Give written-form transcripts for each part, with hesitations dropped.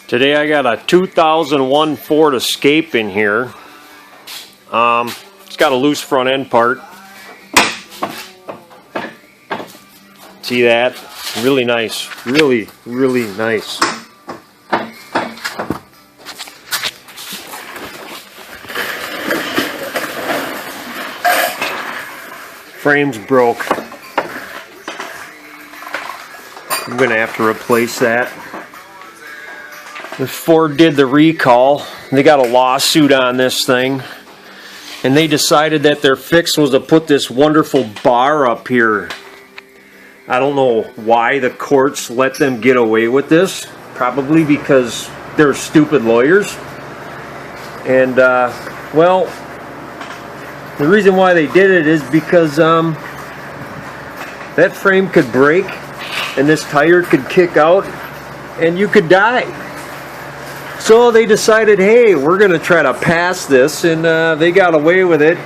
Today I got a 2001 Ford Escape in here. It's got a loose front end part. See that? Really nice. Really nice. Frame's broke. I'm gonna have to replace that. The Ford did the recall. They got a lawsuit on this thing, and they decided that their fix was to put this wonderful bar up here. I don't know why the courts let them get away with this. Probably because they're stupid lawyers. And well, the reason why they did it is because that frame could break and this tire could kick out and you could die. So they decided, hey, we're going to try to pass this, and they got away with it.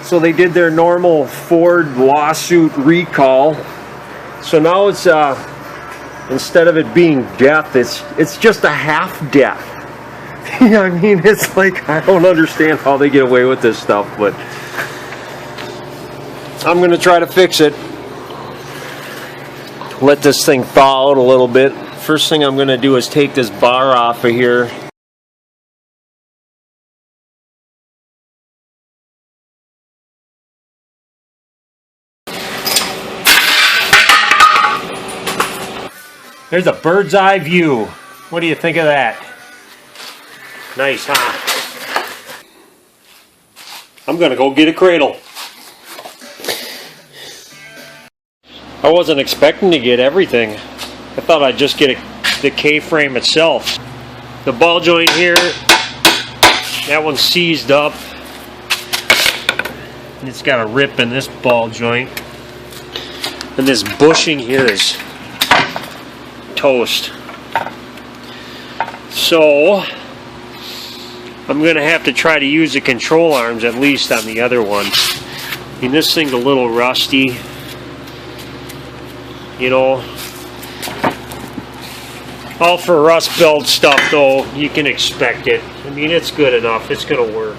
So they did their normal Ford lawsuit recall. So now it's, instead of it being death, it's just a half death. I mean, it's like, I don't understand how they get away with this stuff, but I'm going to try to fix it. Let this thing thaw out a little bit. First thing I'm going to do is take this bar off of here. There's a bird's eye view. What do you think of that? Nice, huh? I'm going to go get a cradle. I wasn't expecting to get everything. I thought I'd just get the K-frame itself. The ball joint here, that one's seized up. And it's got a rip in this ball joint. And this bushing here is toast. So I'm going to have to try to use the control arms at least on the other one. I mean, this thing's a little rusty. You know, all for rust belt stuff though, you can expect it. I mean, it's good enough, it's gonna work.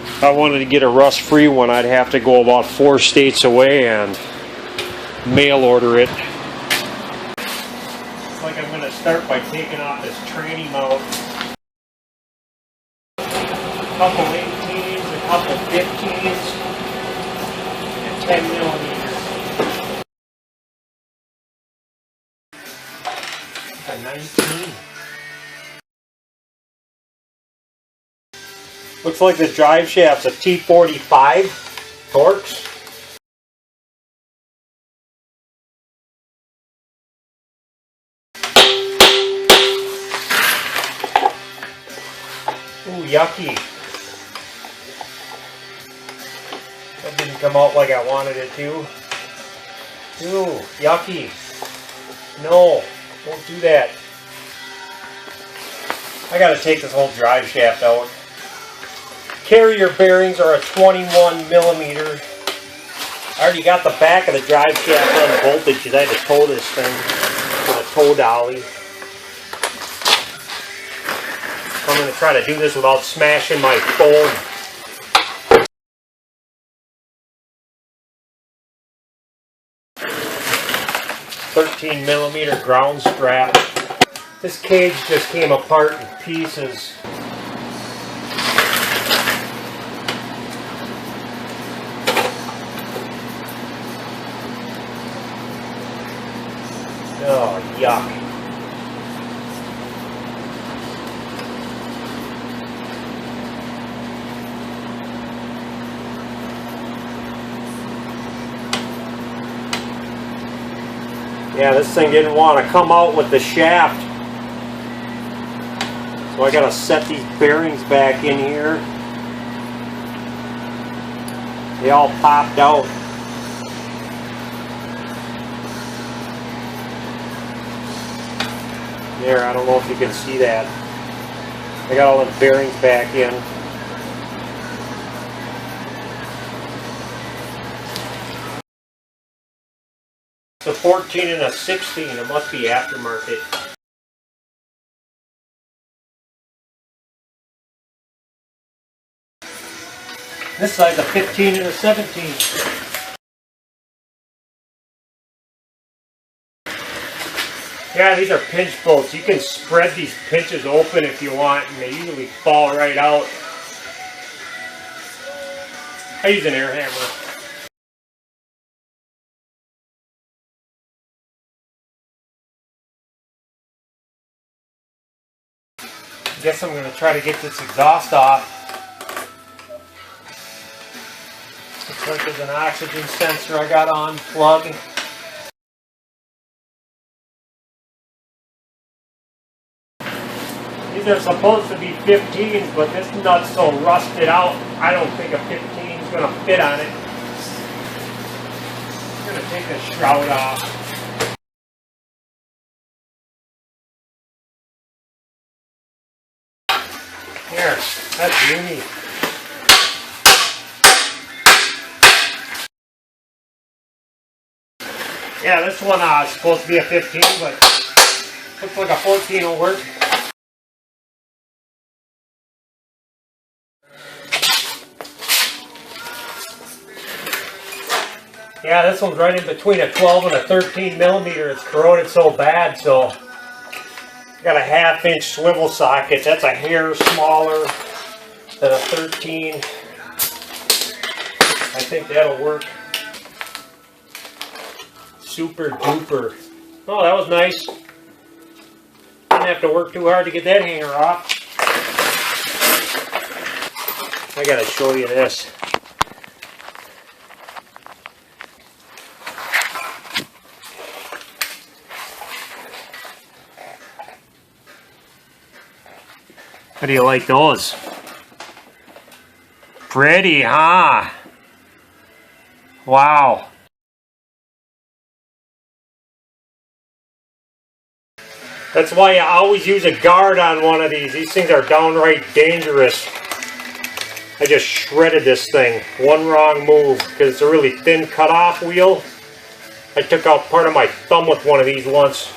If I wanted to get a rust free one, I'd have to go about 4 states away and mail order it. Looks like I'm gonna start by taking off this tranny mount. A couple 18s, a couple 15s, and 10 millimeters. 19. Looks like the drive shaft's a T45 Torx. Ooh, yucky. That didn't come out like I wanted it to. Ooh, yucky. No. Won't do that. I gotta take this whole drive shaft out. Carrier bearings are a 21 millimeter. I already got the back of the drive shaft unbolted because I had to tow this thing with a tow dolly. I'm gonna try to do this without smashing my phone. 13 millimeter ground strap. This cage just came apart in pieces. Oh, yuck. Yeah, this thing didn't want to come out with the shaft. So I gotta set these bearings back in here. They all popped out. There, I don't know if you can see that. I got all the bearings back in. It's a 14 and a 16. It must be aftermarket. This side's a 15 and a 17. Yeah, these are pinch bolts. You can spread these pinches open if you want, and they usually fall right out. I use an air hammer. I guess I'm going to try to get this exhaust off. Looks like there's an oxygen sensor I got on plug. These are supposed to be 15s, but this nut's so rusted out, I don't think a 15 is going to fit on it. I'm going to take the shroud off. There, that's uni. Yeah, this one is supposed to be a 15, but looks like a 14 will work. Yeah, this one's right in between a 12 and a 13 millimeter. It's corroded so bad, so I got a 1/2 inch swivel socket. That's a hair smaller than a 13. I think that'll work. Super duper. Oh, that was nice. Didn't have to work too hard to get that hanger off. I gotta show you this. How do you like those? Pretty, huh? Wow. That's why you always use a guard on one of these. These things are downright dangerous. I just shredded this thing. One wrong move because it's a really thin cutoff wheel. I took out part of my thumb with one of these once.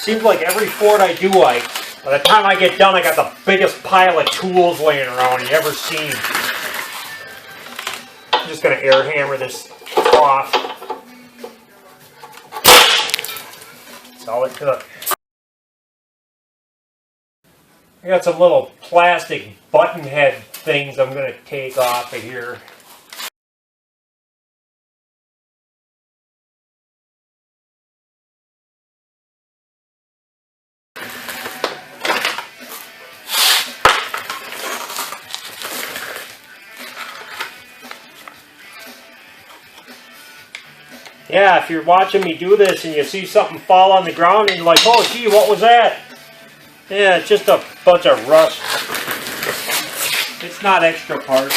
Seems like every Ford I do, by the time I get done, I got the biggest pile of tools laying around you ever seen. I'm just going to air hammer this off. That's all it took. I got some little plastic button head things I'm going to take off of here. Yeah, if you're watching me do this and you see something fall on the ground and you're like, oh gee, what was that? Yeah, it's just a bunch of rust. It's not extra parts.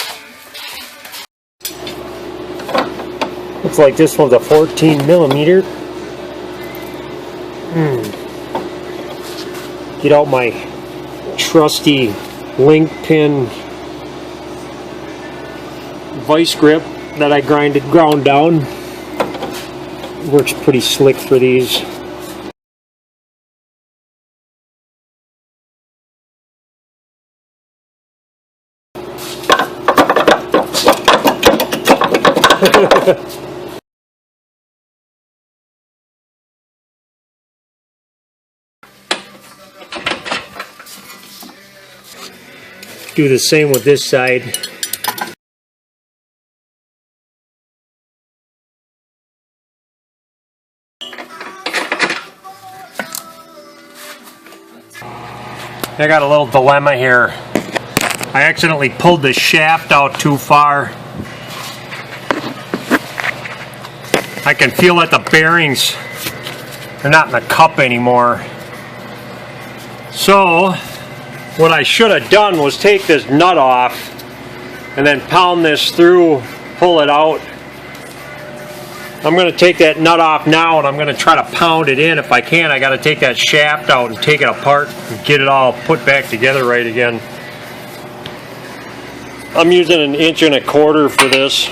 Looks like this one's a 14 millimeter. Get out my trusty link pin vice grip that I ground down. Works pretty slick for these. Do the same with this side. I got a little dilemma here. I accidentally pulled the shaft out too far. I can feel that the bearings are not in the cup anymore. So what I should have done was take this nut off and then pound this through, pull it out. I'm going to take that nut off now, and I'm going to try to pound it in. If I can, I got to take that shaft out and take it apart and get it all put back together right again. I'm using 1 1/4 inches for this.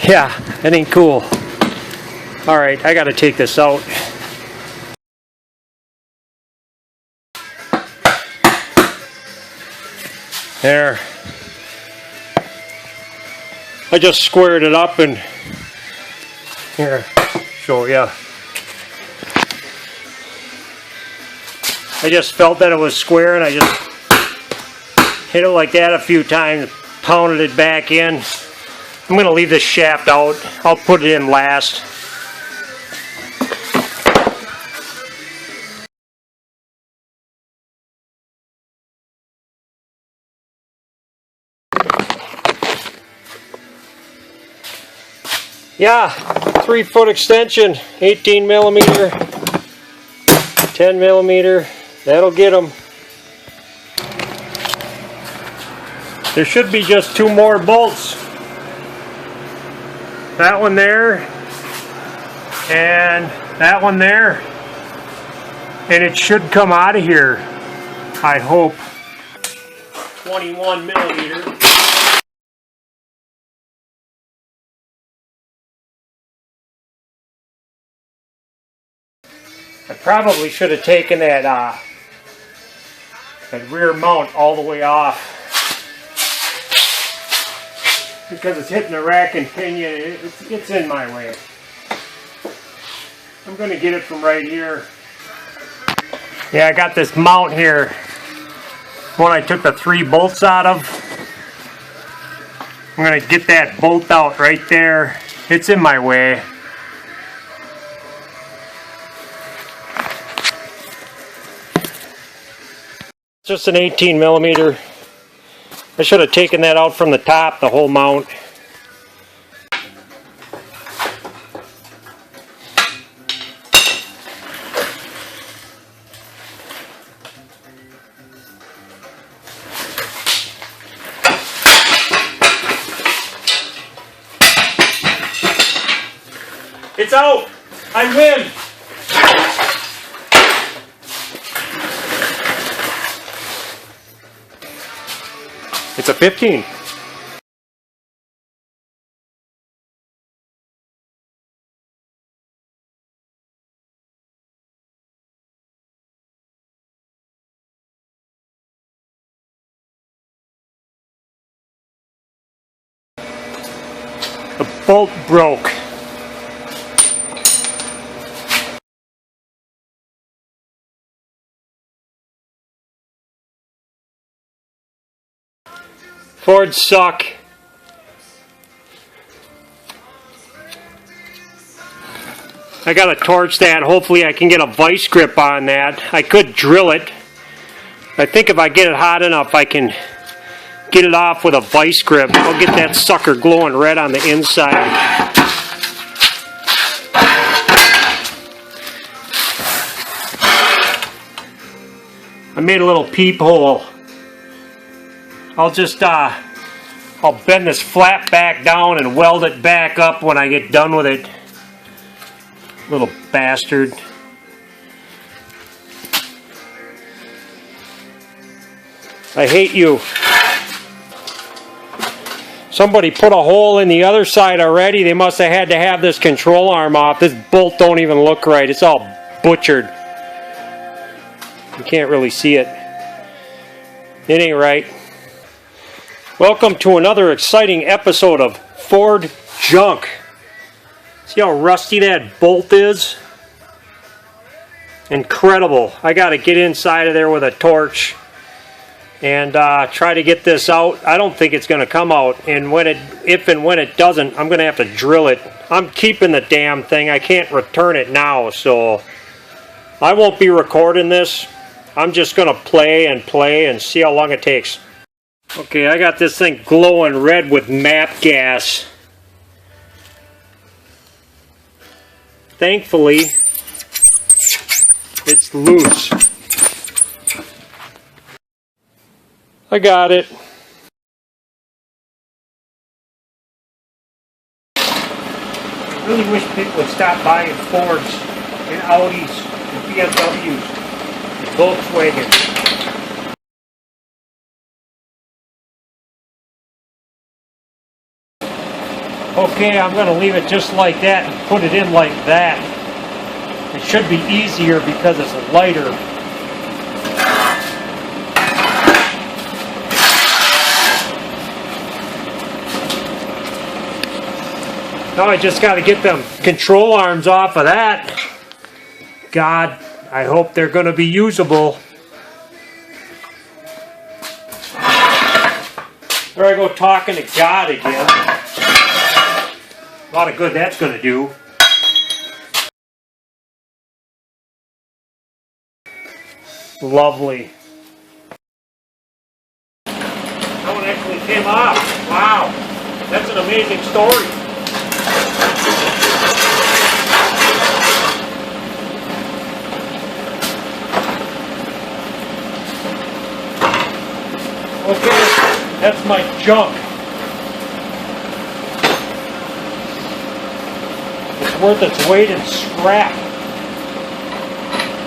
Yeah, that ain't cool. Alright, I got to take this out. There. I just squared it up and here, show ya. I just felt that it was square and I just hit it like that a few times, pounded it back in. I'm going to leave this shaft out. I'll put it in last. Yeah, 3-foot extension, 18 millimeter, 10 millimeter, that'll get them. There should be just 2 more bolts. That one there, and that one there. And it should come out of here, I hope. 21 millimeter. I probably should have taken that rear mount all the way off, because it's hitting the rack and pinion. It's in my way. I'm going to get it from right here. Yeah, I got this mount here. One I took the 3 bolts out of. I'm going to get that bolt out right there. It's in my way. Just an 18 millimeter. I should have taken that out from the top, the whole mount. It's out! I win! It's a 15. The bolt broke. Fords suck. I gotta torch that. Hopefully I can get a vice grip on that. I could drill it. I think if I get it hot enough I can get it off with a vice grip. I'll get that sucker glowing red on the inside. I made a little peephole. I'll just I'll bend this flap back down and weld it back up when I get done with it. Little bastard. I hate you. Somebody put a hole in the other side already. They must have had to have this control arm off. This bolt don't even look right. It's all butchered. You can't really see it. It ain't right. Welcome to another exciting episode of Ford Junk. See how rusty that bolt is? Incredible. I got to get inside of there with a torch and try to get this out. I don't think it's going to come out, and if and when it doesn't, I'm going to have to drill it. I'm keeping the damn thing. I can't return it now, so I won't be recording this. I'm just going to play and see how long it takes. Okay, I got this thing glowing red with MAP gas. It's loose. I got it. I really wish people would stop buying Fords and Audis and BMWs and Volkswagens. Okay, I'm going to leave it just like that and put it in like that. It should be easier because it's lighter. Now I just got to get them control arms off of that. God, I hope they're going to be usable. There I go talking to God again. A lot of good that's going to do. Lovely. That one actually came off. Wow. That's an amazing story. Okay, that's my junk. It's worth its weight in scrap.